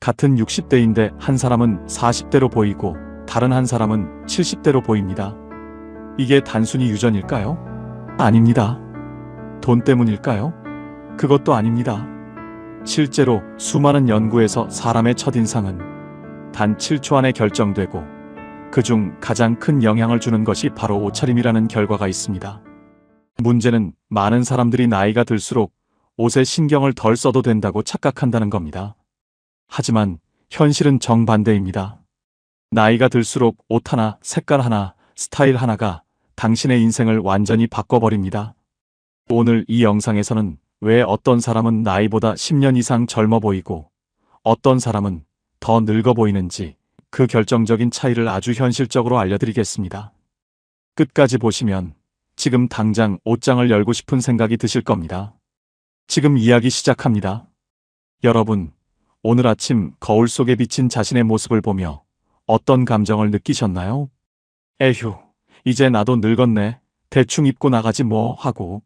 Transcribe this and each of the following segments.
같은 60대인데 한 사람은 40대로 보이고 다른 한 사람은 70대로 보입니다. 이게 단순히 유전일까요? 아닙니다. 돈 때문일까요? 그것도 아닙니다. 실제로 수많은 연구에서 사람의 첫인상은 단 7초 안에 결정되고 그중 가장 큰 영향을 주는 것이 바로 옷차림이라는 결과가 있습니다. 문제는 많은 사람들이 나이가 들수록 옷에 신경을 덜 써도 된다고 착각한다는 겁니다. 하지만 현실은 정반대입니다. 나이가 들수록 옷 하나, 색깔 하나, 스타일 하나가 당신의 인생을 완전히 바꿔버립니다. 오늘 이 영상에서는 왜 어떤 사람은 나이보다 10년 이상 젊어 보이고 어떤 사람은 더 늙어 보이는지 그 결정적인 차이를 아주 현실적으로 알려드리겠습니다. 끝까지 보시면 지금 당장 옷장을 열고 싶은 생각이 드실 겁니다. 지금 이야기 시작합니다. 여러분, 오늘 아침 거울 속에 비친 자신의 모습을 보며 어떤 감정을 느끼셨나요? 에휴, 이제 나도 늙었네. 대충 입고 나가지 뭐 하고.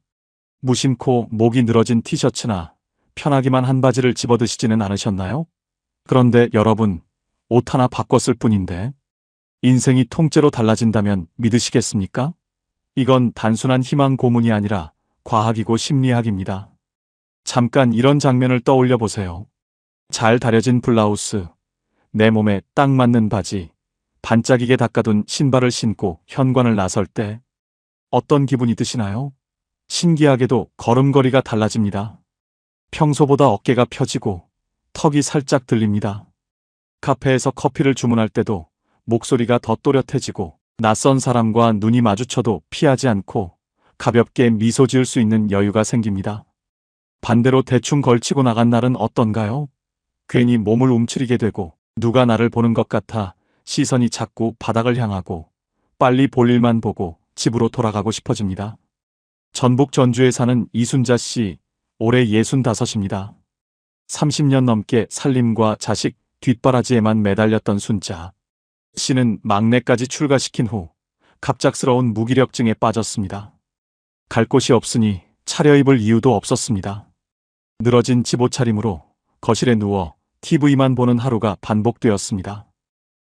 무심코 목이 늘어진 티셔츠나 편하기만 한 바지를 집어드시지는 않으셨나요? 그런데 여러분, 옷 하나 바꿨을 뿐인데 인생이 통째로 달라진다면 믿으시겠습니까? 이건 단순한 희망 고문이 아니라 과학이고 심리학입니다. 잠깐 이런 장면을 떠올려 보세요. 잘 다려진 블라우스, 내 몸에 딱 맞는 바지, 반짝이게 닦아둔 신발을 신고 현관을 나설 때 어떤 기분이 드시나요? 신기하게도 걸음걸이가 달라집니다. 평소보다 어깨가 펴지고 턱이 살짝 들립니다. 카페에서 커피를 주문할 때도 목소리가 더 또렷해지고 낯선 사람과 눈이 마주쳐도 피하지 않고 가볍게 미소 지을 수 있는 여유가 생깁니다. 반대로 대충 걸치고 나간 날은 어떤가요? 괜히 몸을 움츠리게 되고 누가 나를 보는 것 같아 시선이 자꾸 바닥을 향하고 빨리 볼 일만 보고 집으로 돌아가고 싶어집니다. 전북 전주에 사는 이순자 씨, 올해 65입니다. 30년 넘게 살림과 자식 뒷바라지에만 매달렸던 순자 씨는 막내까지 출가시킨 후 갑작스러운 무기력증에 빠졌습니다. 갈 곳이 없으니 차려입을 이유도 없었습니다. 늘어진 집 옷차림으로 거실에 누워 TV만 보는 하루가 반복되었습니다.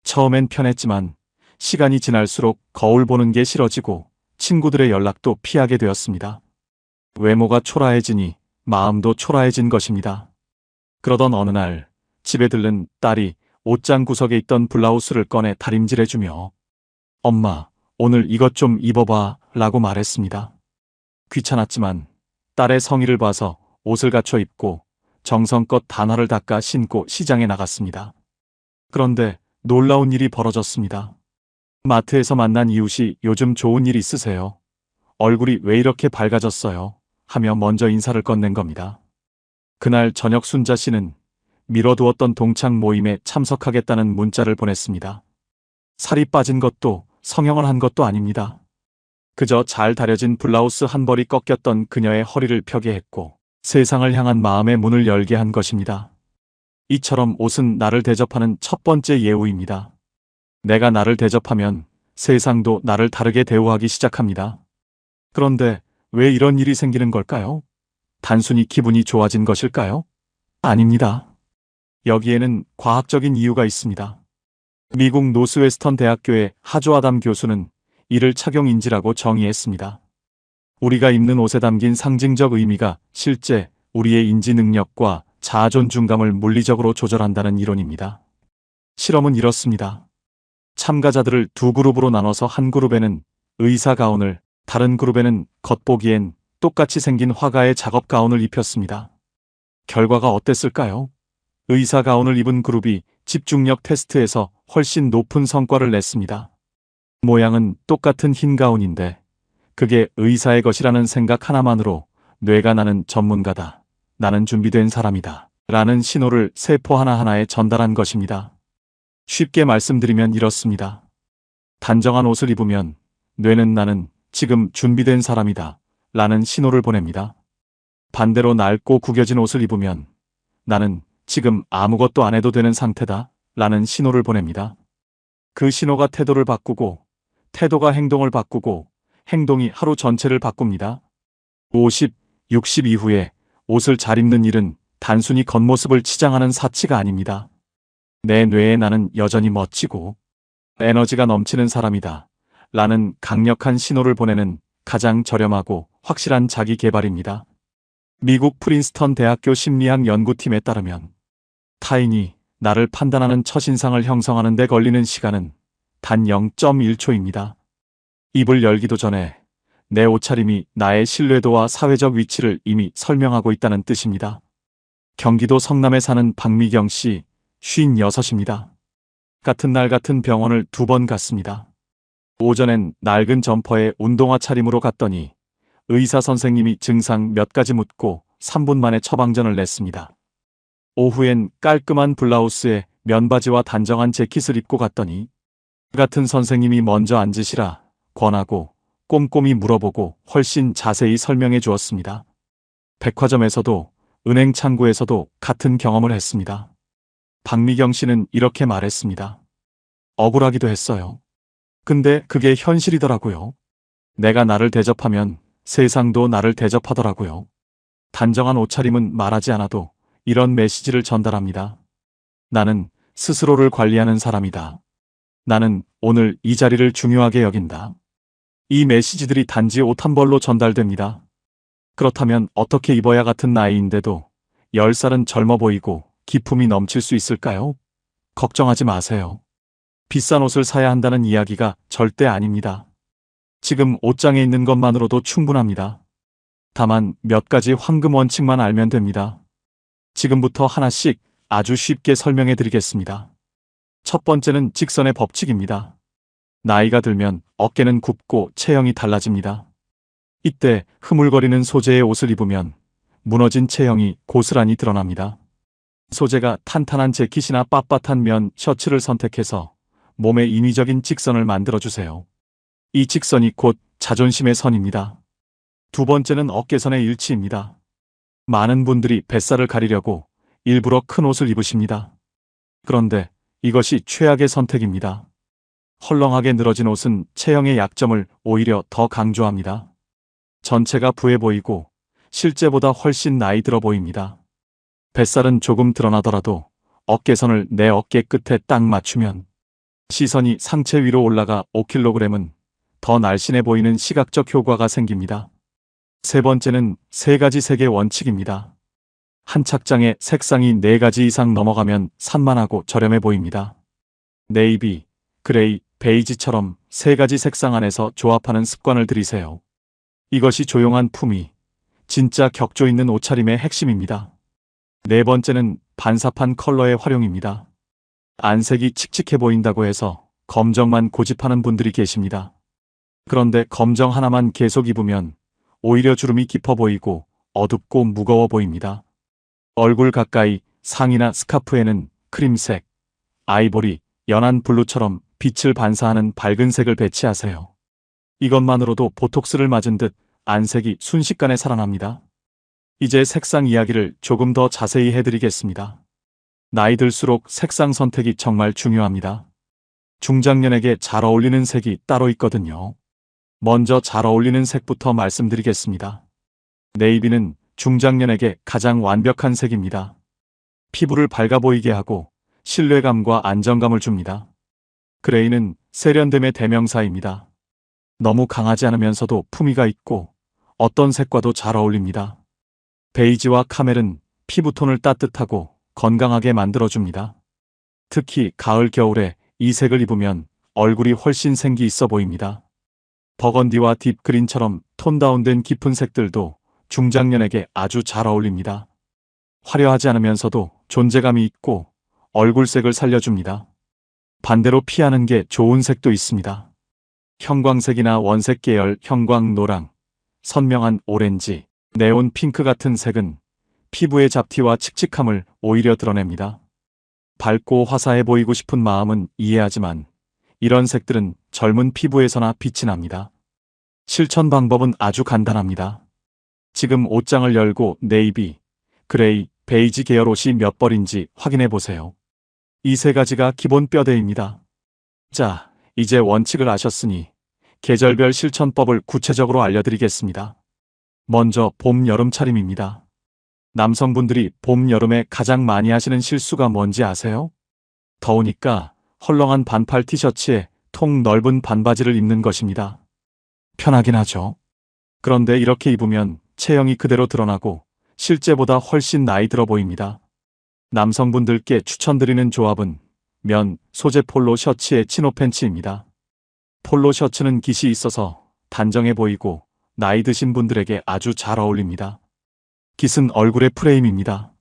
처음엔 편했지만 시간이 지날수록 거울 보는 게 싫어지고 친구들의 연락도 피하게 되었습니다. 외모가 초라해지니 마음도 초라해진 것입니다. 그러던 어느 날 집에 들른 딸이 옷장 구석에 있던 블라우스를 꺼내 다림질해주며 "엄마, 오늘 이것 좀 입어봐" 라고 말했습니다. 귀찮았지만 딸의 성의를 봐서 옷을 갖춰 입고 정성껏 단화를 닦아 신고 시장에 나갔습니다. 그런데 놀라운 일이 벌어졌습니다. 마트에서 만난 이웃이 "요즘 좋은 일 있으세요? 얼굴이 왜 이렇게 밝아졌어요?" 하며 먼저 인사를 건넨 겁니다. 그날 저녁 순자 씨는 미뤄두었던 동창 모임에 참석하겠다는 문자를 보냈습니다. 살이 빠진 것도 성형을 한 것도 아닙니다. 그저 잘 다려진 블라우스 한 벌이 꺾였던 그녀의 허리를 펴게 했고 세상을 향한 마음의 문을 열게 한 것입니다. 이처럼 옷은 나를 대접하는 첫 번째 예우입니다. 내가 나를 대접하면 세상도 나를 다르게 대우하기 시작합니다. 그런데 왜 이런 일이 생기는 걸까요? 단순히 기분이 좋아진 것일까요? 아닙니다. 여기에는 과학적인 이유가 있습니다. 미국 노스웨스턴 대학교의 하조 아담 교수는 이를 착용인지라고 정의했습니다. 우리가 입는 옷에 담긴 상징적 의미가 실제 우리의 인지 능력과 자아 존중감을 물리적으로 조절한다는 이론입니다. 실험은 이렇습니다. 참가자들을 두 그룹으로 나눠서 한 그룹에는 의사 가운을, 다른 그룹에는 겉보기엔 똑같이 생긴 화가의 작업 가운을 입혔습니다. 결과가 어땠을까요? 의사 가운을 입은 그룹이 집중력 테스트에서 훨씬 높은 성과를 냈습니다. 모양은 똑같은 흰 가운인데 그게 의사의 것이라는 생각 하나만으로 뇌가 "나는 전문가다. 나는 준비된 사람이다. 라는 신호를 세포 하나하나에 전달한 것입니다. 쉽게 말씀드리면 이렇습니다. 단정한 옷을 입으면 뇌는 "나는 지금 준비된 사람이다. 라는 신호를 보냅니다. 반대로 낡고 구겨진 옷을 입으면 "나는 지금 아무것도 안 해도 되는 상태다. 라는 신호를 보냅니다. 그 신호가 태도를 바꾸고 태도가 행동을 바꾸고 행동이 하루 전체를 바꿉니다. 50, 60 이후에 옷을 잘 입는 일은 단순히 겉모습을 치장하는 사치가 아닙니다. 내 뇌에 나는 여전히 멋지고 에너지가 넘치는 사람이다. 라는 강력한 신호를 보내는 가장 저렴하고 확실한 자기 개발입니다. 미국 프린스턴 대학교 심리학 연구팀에 따르면 타인이 나를 판단하는 첫인상을 형성하는 데 걸리는 시간은 단 0.1초입니다. 입을 열기도 전에 내 옷차림이 나의 신뢰도와 사회적 위치를 이미 설명하고 있다는 뜻입니다. 경기도 성남에 사는 박미경 씨, 56입니다. 같은 날 같은 병원을 2번 갔습니다. 오전엔 낡은 점퍼에 운동화 차림으로 갔더니 의사 선생님이 증상 몇 가지 묻고 3분 만에 처방전을 냈습니다. 오후엔 깔끔한 블라우스에 면바지와 단정한 재킷을 입고 갔더니 같은 선생님이 먼저 앉으시라 권하고 꼼꼼히 물어보고 훨씬 자세히 설명해 주었습니다. 백화점에서도 은행 창구에서도 같은 경험을 했습니다. 박미경 씨는 이렇게 말했습니다. 억울하기도 했어요. 근데 그게 현실이더라고요. 내가 나를 대접하면 세상도 나를 대접하더라고요. 단정한 옷차림은 말하지 않아도 이런 메시지를 전달합니다. 나는 스스로를 관리하는 사람이다. 나는 오늘 이 자리를 중요하게 여긴다. 이 메시지들이 단지 옷 한 벌로 전달됩니다. 그렇다면 어떻게 입어야 같은 나이인데도 10살은 젊어 보이고 기품이 넘칠 수 있을까요? 걱정하지 마세요. 비싼 옷을 사야 한다는 이야기가 절대 아닙니다. 지금 옷장에 있는 것만으로도 충분합니다. 다만 몇 가지 황금 원칙만 알면 됩니다. 지금부터 하나씩 아주 쉽게 설명해 드리겠습니다. 첫 번째는 직선의 법칙입니다. 나이가 들면 어깨는 굽고 체형이 달라집니다. 이때 흐물거리는 소재의 옷을 입으면 무너진 체형이 고스란히 드러납니다. 소재가 탄탄한 재킷이나 빳빳한 면 셔츠를 선택해서 몸에 인위적인 직선을 만들어주세요. 이 직선이 곧 자존심의 선입니다. 두 번째는 어깨선의 일치입니다. 많은 분들이 뱃살을 가리려고 일부러 큰 옷을 입으십니다. 그런데 이것이 최악의 선택입니다. 헐렁하게 늘어진 옷은 체형의 약점을 오히려 더 강조합니다. 전체가 부해 보이고 실제보다 훨씬 나이 들어 보입니다. 뱃살은 조금 드러나더라도 어깨선을 내 어깨 끝에 딱 맞추면 시선이 상체 위로 올라가 5kg은 더 날씬해 보이는 시각적 효과가 생깁니다. 세 번째는 3가지 색의 원칙입니다. 한 착장에 색상이 4가지 이상 넘어가면 산만하고 저렴해 보입니다. 네이비, 그레이, 베이지처럼 3가지 색상 안에서 조합하는 습관을 들이세요. 이것이 조용한 품위, 진짜 격조 있는 옷차림의 핵심입니다. 네 번째는 반사판 컬러의 활용입니다. 안색이 칙칙해 보인다고 해서 검정만 고집하는 분들이 계십니다. 그런데 검정 하나만 계속 입으면 오히려 주름이 깊어 보이고 어둡고 무거워 보입니다. 얼굴 가까이 상의나 스카프에는 크림색, 아이보리, 연한 블루처럼 빛을 반사하는 밝은 색을 배치하세요. 이것만으로도 보톡스를 맞은 듯 안색이 순식간에 살아납니다. 이제 색상 이야기를 조금 더 자세히 해드리겠습니다. 나이 들수록 색상 선택이 정말 중요합니다. 중장년에게 잘 어울리는 색이 따로 있거든요. 먼저 잘 어울리는 색부터 말씀드리겠습니다. 네이비는 중장년에게 가장 완벽한 색입니다. 피부를 밝아 보이게 하고 신뢰감과 안정감을 줍니다. 그레이는 세련됨의 대명사입니다. 너무 강하지 않으면서도 품위가 있고 어떤 색과도 잘 어울립니다. 베이지와 카멜은 피부톤을 따뜻하고 건강하게 만들어줍니다. 특히 가을 겨울에 이 색을 입으면 얼굴이 훨씬 생기 있어 보입니다. 버건디와 딥그린처럼 톤 다운된 깊은 색들도 중장년에게 아주 잘 어울립니다. 화려하지 않으면서도 존재감이 있고 얼굴색을 살려줍니다. 반대로 피하는 게 좋은 색도 있습니다. 형광색이나 원색 계열, 형광노랑, 선명한 오렌지, 네온 핑크 같은 색은 피부의 잡티와 칙칙함을 오히려 드러냅니다. 밝고 화사해 보이고 싶은 마음은 이해하지만 이런 색들은 젊은 피부에서나 빛이 납니다. 실천 방법은 아주 간단합니다. 지금 옷장을 열고 네이비, 그레이, 베이지 계열 옷이 몇 벌인지 확인해 보세요. 이 3가지가 기본 뼈대입니다. 자, 이제 원칙을 아셨으니 계절별 실천법을 구체적으로 알려드리겠습니다. 먼저 봄, 여름 차림입니다. 남성분들이 봄, 여름에 가장 많이 하시는 실수가 뭔지 아세요? 더우니까 헐렁한 반팔 티셔츠에 통 넓은 반바지를 입는 것입니다. 편하긴 하죠. 그런데 이렇게 입으면 체형이 그대로 드러나고 실제보다 훨씬 나이 들어 보입니다. 남성분들께 추천드리는 조합은 면, 소재 폴로 셔츠에 치노 팬츠입니다. 폴로 셔츠는 깃이 있어서 단정해 보이고 나이 드신 분들에게 아주 잘 어울립니다. 깃은 얼굴의 프레임입니다.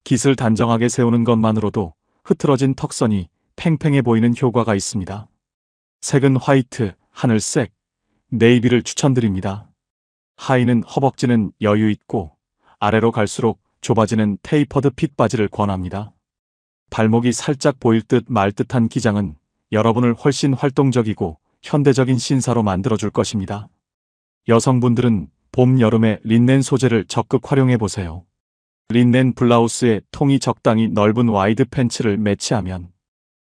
깃을 단정하게 세우는 것만으로도 흐트러진 턱선이 팽팽해 보이는 효과가 있습니다. 색은 화이트, 하늘색, 네이비를 추천드립니다. 하의는 허벅지는 여유 있고 아래로 갈수록 좁아지는 테이퍼드 핏 바지를 권합니다. 발목이 살짝 보일 듯 말 듯한 기장은 여러분을 훨씬 활동적이고 현대적인 신사로 만들어줄 것입니다. 여성분들은 봄, 여름에 린넨 소재를 적극 활용해 보세요. 린넨 블라우스에 통이 적당히 넓은 와이드 팬츠를 매치하면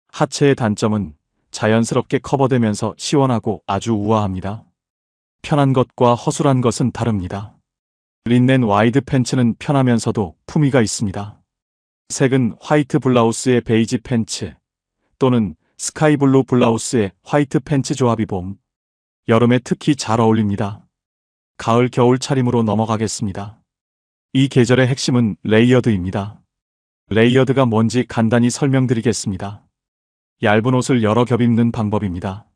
하체의 단점은 자연스럽게 커버되면서 시원하고 아주 우아합니다. 편한 것과 허술한 것은 다릅니다. 린넨 와이드 팬츠는 편하면서도 품위가 있습니다. 색은 화이트 블라우스에 베이지 팬츠 또는 스카이블루 블라우스에 화이트 팬츠 조합이 봄, 여름에 특히 잘 어울립니다. 가을, 겨울 차림으로 넘어가겠습니다. 이 계절의 핵심은 레이어드입니다. 레이어드가 뭔지 간단히 설명드리겠습니다. 얇은 옷을 여러 겹 입는 방법입니다.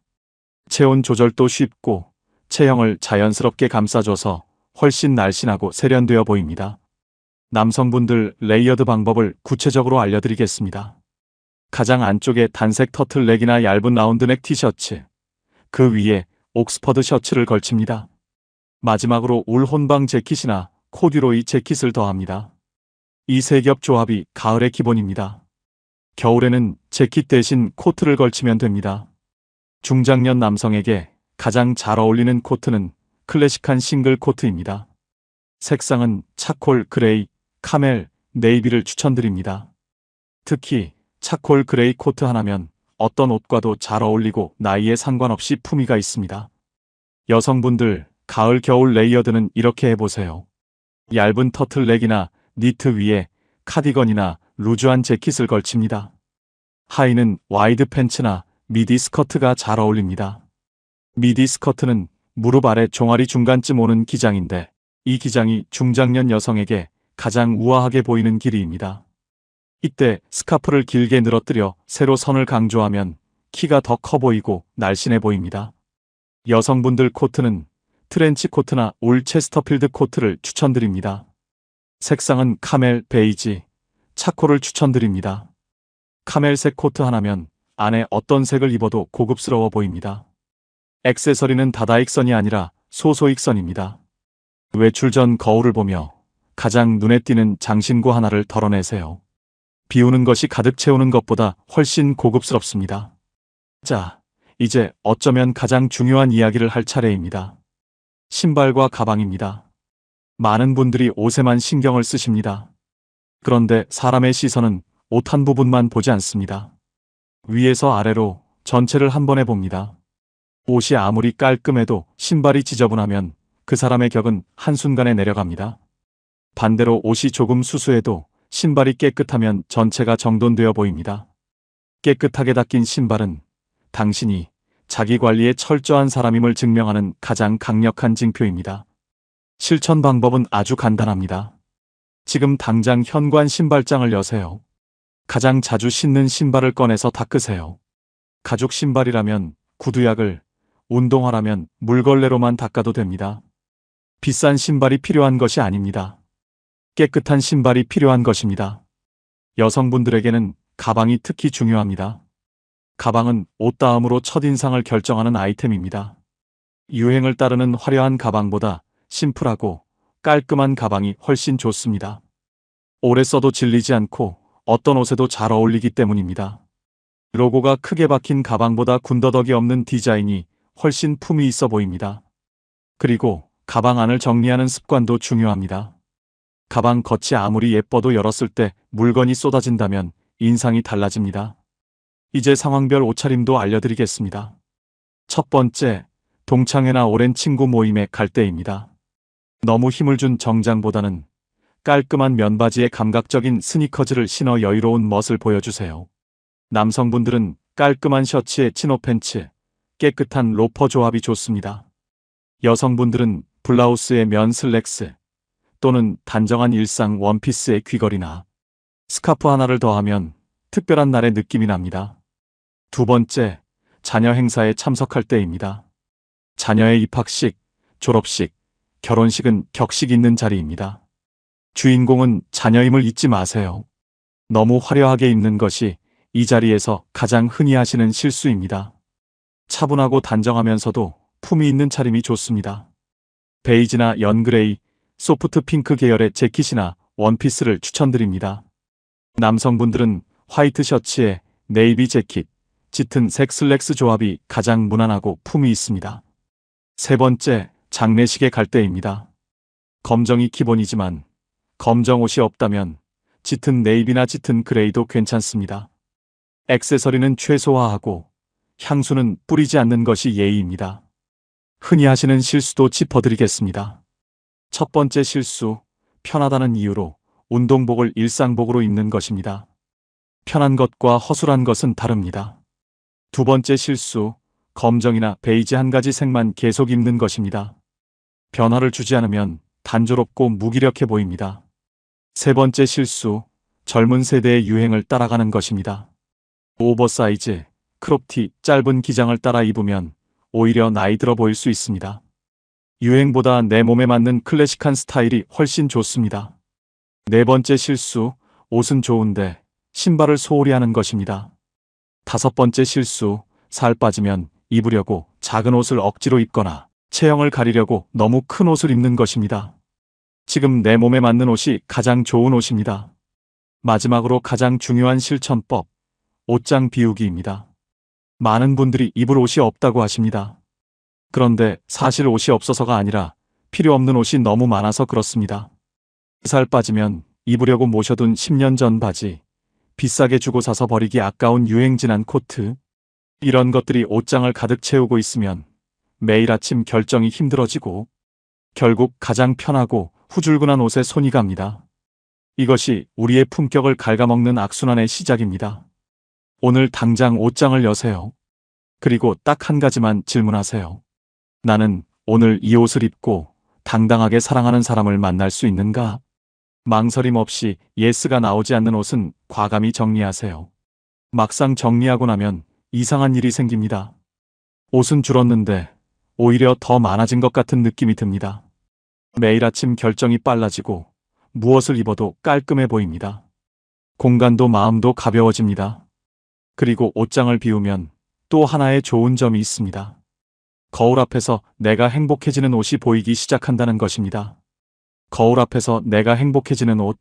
체온 조절도 쉽고 체형을 자연스럽게 감싸줘서 훨씬 날씬하고 세련되어 보입니다. 남성분들 레이어드 방법을 구체적으로 알려드리겠습니다. 가장 안쪽에 단색 터틀넥이나 얇은 라운드넥 티셔츠, 그 위에 옥스퍼드 셔츠를 걸칩니다. 마지막으로 울 혼방 재킷이나 코듀로이 재킷을 더합니다. 이 세 겹 조합이 가을의 기본입니다. 겨울에는 재킷 대신 코트를 걸치면 됩니다. 중장년 남성에게 가장 잘 어울리는 코트는 클래식한 싱글 코트입니다. 색상은 차콜 그레이, 카멜, 네이비를 추천드립니다. 특히 차콜 그레이 코트 하나면 어떤 옷과도 잘 어울리고 나이에 상관없이 품위가 있습니다. 여성분들 가을 겨울 레이어드는 이렇게 해보세요. 얇은 터틀넥이나 니트 위에 카디건이나 루즈한 재킷을 걸칩니다. 하의는 와이드 팬츠나 미디 스커트가 잘 어울립니다. 미디 스커트는 무릎 아래 종아리 중간쯤 오는 기장인데 이 기장이 중장년 여성에게 가장 우아하게 보이는 길이입니다. 이때 스카프를 길게 늘어뜨려 세로 선을 강조하면 키가 더 커 보이고 날씬해 보입니다. 여성분들 코트는 트렌치 코트나 울 체스터필드 코트를 추천드립니다. 색상은 카멜, 베이지, 차콜을 추천드립니다. 카멜색 코트 하나면 안에 어떤 색을 입어도 고급스러워 보입니다. 액세서리는 다다익선이 아니라 소소익선입니다. 외출 전 거울을 보며 가장 눈에 띄는 장신구 하나를 덜어내세요. 비우는 것이 가득 채우는 것보다 훨씬 고급스럽습니다. 자, 이제 어쩌면 가장 중요한 이야기를 할 차례입니다. 신발과 가방입니다. 많은 분들이 옷에만 신경을 쓰십니다. 그런데 사람의 시선은 옷 한 부분만 보지 않습니다. 위에서 아래로 전체를 한 번에 봅니다. 옷이 아무리 깔끔해도 신발이 지저분하면 그 사람의 격은 한순간에 내려갑니다. 반대로 옷이 조금 수수해도 신발이 깨끗하면 전체가 정돈되어 보입니다. 깨끗하게 닦인 신발은 당신이 자기 관리에 철저한 사람임을 증명하는 가장 강력한 징표입니다. 실천 방법은 아주 간단합니다. 지금 당장 현관 신발장을 여세요. 가장 자주 신는 신발을 꺼내서 닦으세요. 가죽 신발이라면 구두약을, 운동화라면 물걸레로만 닦아도 됩니다. 비싼 신발이 필요한 것이 아닙니다. 깨끗한 신발이 필요한 것입니다. 여성분들에게는 가방이 특히 중요합니다. 가방은 옷 다음으로 첫인상을 결정하는 아이템입니다. 유행을 따르는 화려한 가방보다 심플하고 깔끔한 가방이 훨씬 좋습니다. 오래 써도 질리지 않고 어떤 옷에도 잘 어울리기 때문입니다. 로고가 크게 박힌 가방보다 군더더기 없는 디자인이 훨씬 품이 있어 보입니다. 그리고 가방 안을 정리하는 습관도 중요합니다. 가방 겉이 아무리 예뻐도 열었을 때 물건이 쏟아진다면 인상이 달라집니다. 이제 상황별 옷차림도 알려드리겠습니다. 첫 번째, 동창회나 오랜 친구 모임에 갈 때입니다. 너무 힘을 준 정장보다는 깔끔한 면바지에 감각적인 스니커즈를 신어 여유로운 멋을 보여주세요. 남성분들은 깔끔한 셔츠에 치노 팬츠, 깨끗한 로퍼 조합이 좋습니다. 여성분들은 블라우스에 면 슬랙스 또는 단정한 일상 원피스에 귀걸이나 스카프 하나를 더하면 특별한 날의 느낌이 납니다. 두 번째, 자녀 행사에 참석할 때입니다. 자녀의 입학식, 졸업식, 결혼식은 격식 있는 자리입니다. 주인공은 자녀임을 잊지 마세요. 너무 화려하게 입는 것이 이 자리에서 가장 흔히 하시는 실수입니다. 차분하고 단정하면서도 품위 있는 차림이 좋습니다. 베이지나 연그레이, 소프트 핑크 계열의 재킷이나 원피스를 추천드립니다. 남성분들은 화이트 셔츠에 네이비 재킷, 짙은 색 슬랙스 조합이 가장 무난하고 품위 있습니다. 세 번째, 장례식에 갈 때입니다. 검정이 기본이지만 검정 옷이 없다면 짙은 네이비나 짙은 그레이도 괜찮습니다. 액세서리는 최소화하고 향수는 뿌리지 않는 것이 예의입니다. 흔히 하시는 실수도 짚어드리겠습니다. 첫 번째 실수, 편하다는 이유로 운동복을 일상복으로 입는 것입니다. 편한 것과 허술한 것은 다릅니다. 두 번째 실수, 검정이나 베이지 한 가지 색만 계속 입는 것입니다. 변화를 주지 않으면 단조롭고 무기력해 보입니다. 세 번째 실수, 젊은 세대의 유행을 따라가는 것입니다. 오버사이즈, 크롭티, 짧은 기장을 따라 입으면 오히려 나이 들어 보일 수 있습니다. 유행보다 내 몸에 맞는 클래식한 스타일이 훨씬 좋습니다. 네 번째 실수, 옷은 좋은데 신발을 소홀히 하는 것입니다. 다섯 번째 실수, 살 빠지면 입으려고 작은 옷을 억지로 입거나 체형을 가리려고 너무 큰 옷을 입는 것입니다. 지금 내 몸에 맞는 옷이 가장 좋은 옷입니다. 마지막으로 가장 중요한 실천법, 옷장 비우기입니다. 많은 분들이 입을 옷이 없다고 하십니다. 그런데 사실 옷이 없어서가 아니라 필요 없는 옷이 너무 많아서 그렇습니다. 살 빠지면 입으려고 모셔둔 10년 전 바지, 비싸게 주고 사서 버리기 아까운 유행 지난 코트, 이런 것들이 옷장을 가득 채우고 있으면 매일 아침 결정이 힘들어지고 결국 가장 편하고 후줄근한 옷에 손이 갑니다. 이것이 우리의 품격을 갉아먹는 악순환의 시작입니다. 오늘 당장 옷장을 여세요. 그리고 딱 한 가지만 질문하세요. 나는 오늘 이 옷을 입고 당당하게 사랑하는 사람을 만날 수 있는가? 망설임 없이 예스가 나오지 않는 옷은 과감히 정리하세요. 막상 정리하고 나면 이상한 일이 생깁니다. 옷은 줄었는데 오히려 더 많아진 것 같은 느낌이 듭니다. 매일 아침 결정이 빨라지고 무엇을 입어도 깔끔해 보입니다. 공간도 마음도 가벼워집니다. 그리고 옷장을 비우면 또 하나의 좋은 점이 있습니다. 거울 앞에서 내가 행복해지는 옷이 보이기 시작한다는 것입니다. 거울 앞에서 내가 행복해지는 옷,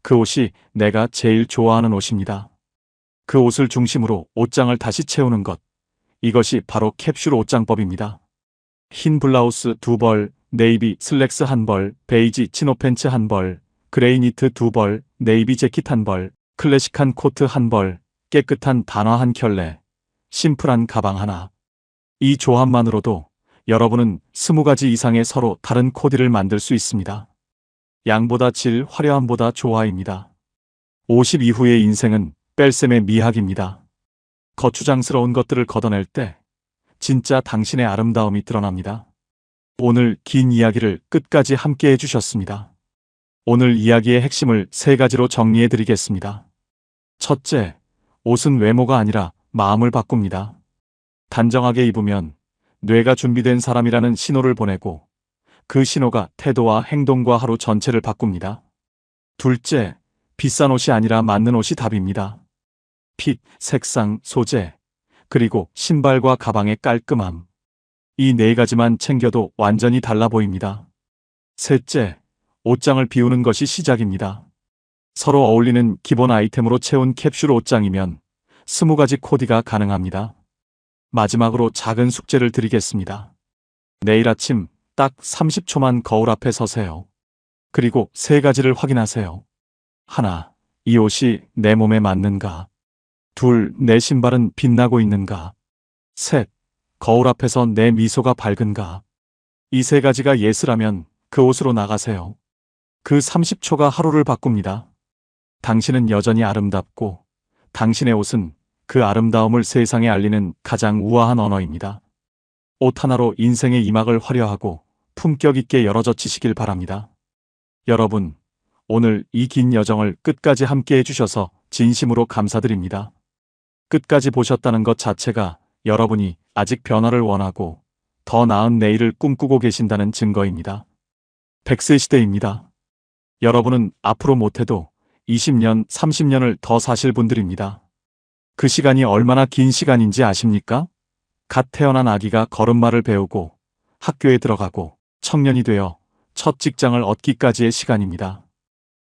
그 옷이 내가 제일 좋아하는 옷입니다. 그 옷을 중심으로 옷장을 다시 채우는 것, 이것이 바로 캡슐 옷장법입니다. 흰 블라우스 2벌, 네이비 슬랙스 1벌, 베이지 치노 팬츠 1벌, 그레이 니트 2벌, 네이비 재킷 1벌, 클래식한 코트 1벌, 깨끗한 단화 1켤레, 심플한 가방 하나. 이 조합만으로도 여러분은 20가지 이상의 서로 다른 코디를 만들 수 있습니다. 양보다 질, 화려함보다 조화입니다. 50 이후의 인생은 뺄셈의 미학입니다. 거추장스러운 것들을 걷어낼 때 진짜 당신의 아름다움이 드러납니다. 오늘 긴 이야기를 끝까지 함께 해주셨습니다. 오늘 이야기의 핵심을 3가지로 정리해 드리겠습니다. 첫째, 옷은 외모가 아니라 마음을 바꿉니다. 단정하게 입으면 뇌가 준비된 사람이라는 신호를 보내고 그 신호가 태도와 행동과 하루 전체를 바꿉니다. 둘째, 비싼 옷이 아니라 맞는 옷이 답입니다. 핏, 색상, 소재, 그리고 신발과 가방의 깔끔함. 이 4가지만 챙겨도 완전히 달라 보입니다. 셋째, 옷장을 비우는 것이 시작입니다. 서로 어울리는 기본 아이템으로 채운 캡슐 옷장이면 20가지 코디가 가능합니다. 마지막으로 작은 숙제를 드리겠습니다. 내일 아침 딱 30초만 거울 앞에 서세요. 그리고 3가지를 확인하세요. 하나, 이 옷이 내 몸에 맞는가? 둘, 내 신발은 빛나고 있는가? 셋, 거울 앞에서 내 미소가 밝은가? 이 3가지가 예스라면 그 옷으로 나가세요. 그 30초가 하루를 바꿉니다. 당신은 여전히 아름답고 당신의 옷은 그 아름다움을 세상에 알리는 가장 우아한 언어입니다. 옷 하나로 인생의 이막을 화려하고 품격 있게 열어젖히시길 바랍니다. 여러분, 오늘 이 긴 여정을 끝까지 함께 해주셔서 진심으로 감사드립니다. 끝까지 보셨다는 것 자체가 여러분이 아직 변화를 원하고 더 나은 내일을 꿈꾸고 계신다는 증거입니다. 100세 시대입니다. 여러분은 앞으로 못해도 20년, 30년을 더 사실 분들입니다. 그 시간이 얼마나 긴 시간인지 아십니까? 갓 태어난 아기가 걸음마를 배우고 학교에 들어가고 청년이 되어 첫 직장을 얻기까지의 시간입니다.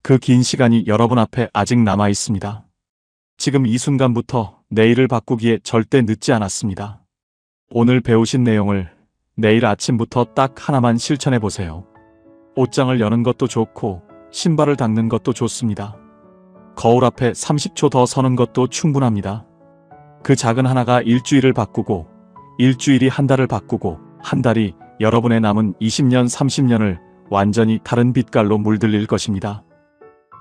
그 긴 시간이 여러분 앞에 아직 남아 있습니다. 지금 이 순간부터 내일을 바꾸기에 절대 늦지 않았습니다. 오늘 배우신 내용을 내일 아침부터 딱 하나만 실천해 보세요. 옷장을 여는 것도 좋고 신발을 닦는 것도 좋습니다. 거울 앞에 30초 더 서는 것도 충분합니다. 그 작은 하나가 일주일을 바꾸고 일주일이 한 달을 바꾸고 한 달이 여러분의 남은 20년, 30년을 완전히 다른 빛깔로 물들일 것입니다.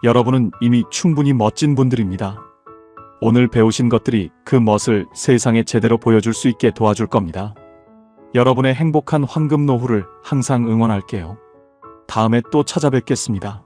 여러분은 이미 충분히 멋진 분들입니다. 오늘 배우신 것들이 그 멋을 세상에 제대로 보여줄 수 있게 도와줄 겁니다. 여러분의 행복한 황금 노후를 항상 응원할게요. 다음에 또 찾아뵙겠습니다.